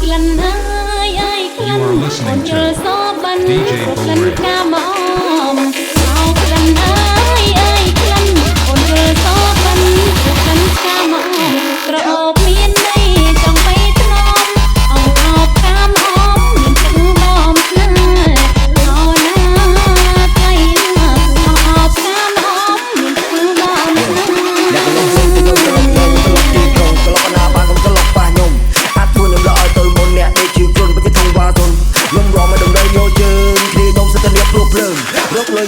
You are listening to DJ Bowring.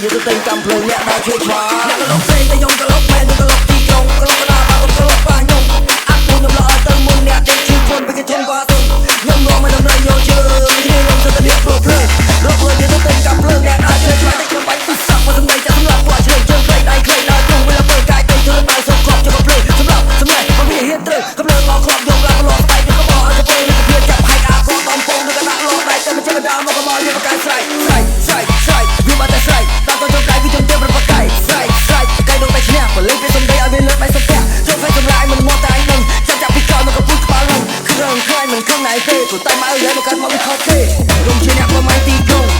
យកទៅតែងកម្មភ្លើងអ្នកដែលជួយខ្វល់អ្នកក៏លោកផ្សេងតែខ្ញុំក៏លោកមែនក៏លោកទីក្រុងក៏លោកកណាបាក៏លោកបាខ្ញុំអាប់ខ្ញុំល្អទៅមុនអ្នកដែលជួយខ្លួនពីគេធំក៏ទៅខ្ញុំរងមិនដឹងយកជើងគ្នាខ្ញុំទៅតែអ្នកព្រោះភ្លើងលោកលើយកទៅតែងកម្មភ្លើងអ្នកដែលជួយខ្វល់តែខ្ញុំបាច់ពិសោធន៍មកសម្ដែងចាក់សម្រាប់ពួកជ្រើជើងផ្លេដៃខ្លីដល់ទូវេលាពេលកាយទៅជឿដល់សុខគ្រប់ជើងភ្លើងសម្រាប់សម្ដែងមកវាហ៊ានត្រូវកំឡុងមកគ្រប់យកឡើងលោកដៃក៏មកឲ្យទៅពេលវាចាប់ហើយអាក៏ដំពងនឹងកណាលោកដៃតែមិនចេះដល់មកក៏មកយកកាយស្រ័យវាមកតែស្រ័យដល់ទៅដៃវាជំទាវប្រកាយស្រ័យកាយដងតែឈ្នះបលេងពេលសំដីឲ្យវាលើកដៃសុភ័ក្រចូលផ្លែចម្លាយមិនមកតែនឹងចាប់ពីក្រោយមកក៏ពុះក្បាលនឹងគ្រឿងខ្លាញ់មិនខឹងណៃទេព្រោះតែមកឲ្យមកកាត់មកវាខុសទេរំជាអ្នកប្រមាញ់ទីក្រុង